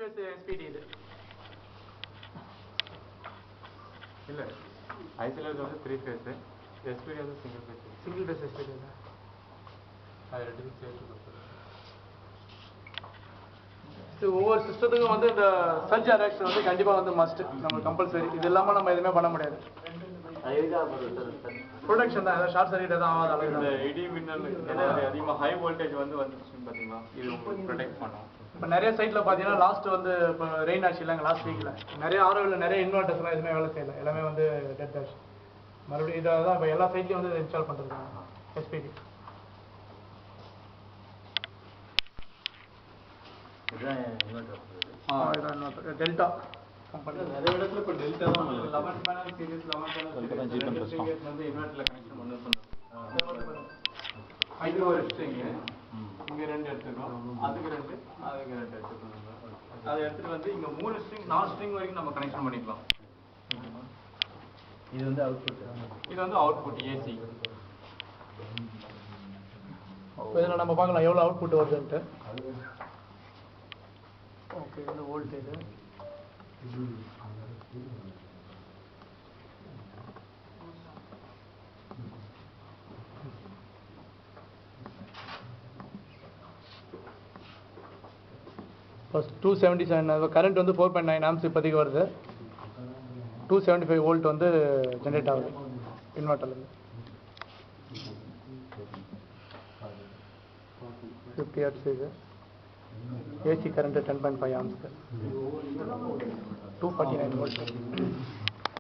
phase SPD இது இல்லை isolator வந்து 3 phase, SPD வந்து single phase SPD இல்ல அது ரெண்டுக்கும் சேர்த்து கொடுத்துருது. ஒவ்வொரு சிஸ்டத்துக்கும் வந்து இந்த சர்ஜ் அடாப்டர் வந்து கண்டிப்பாக வந்து மஸ்ட் நம்ம கம்பல்சரி. இது இல்லாமல் நம்ம எதுவுமே பண்ண முடியாது. ப்ரொடக்ஷன் தான் ஏதாவது ஷார்ட் சர்க்யூட் எதாவது ஆகாத அளவுக்கு. இந்த இடி மின்னல் அதிகமாக ஹை வோல்டேஜ் வந்து வந்துச்சுன்னு பார்த்தீங்கன்னா இது உங்களுக்கு ப்ரொடெக்ட் பண்ணும். இப்போ நிறைய சைட்டில் பார்த்தீங்கன்னா லாஸ்ட் வந்து இப்போ ரெயின் ஆச்சு இல்லைங்க லாஸ்ட் வீக்கில் நிறைய ஆரோவில் நிறைய இன்வெர்டர்ஸ்லாம் எதுவுமே வேலை செய்யலை, எல்லாமே வந்து டெட் ஆச்சு. மறுபடியும் இதை தான் இப்போ எல்லா சைட்லையும் வந்து இன்ஸ்டால் பண்ணுறதுக்காங்க SPD. டெல்டா கம்பெனி நிறைய இடத்துல இப்போ டெல்டா தான் 11 பேனல் சீரிஸ் 11 பேனல் சீரிஸ் வந்து இன்வெர்டரில் கனெக்ஷன் பண்ண சொன்னாங்க. அதுக்கு ஒரு ஸ்ட்ரிங்கு இங்கே 2 எடுத்துக்கிறோம், அதுக்கு 2 எடுத்துக்கணும். அதை எடுத்துகிட்டு வந்து இங்கே 3 ஸ்ட்ரிங் 4 ஸ்ட்ரிங் வரைக்கும் நம்ம கனெக்ஷன் பண்ணிக்கலாம். இது வந்து அவுட்புட், இது வந்து அவுட்புட் ஏசி. இதில் நம்ம பார்க்கலாம் எவ்வளோ அவுட்புட் வருதுன்ட்டு. ஓகே, இந்த வோல்டேஜ் ஃபஸ்ட் 277 கரண்ட் வந்து 4.9 ஆம்ஸ் இப்போதைக்கு வருது. 275 வோல்ட் வந்து ஜென்ரேட் ஆகுது இன்வெர்ட்டர்லேருந்து. 50 ஹெர்ட்ஸ் இது. AC current 10.5 amps 249 volt.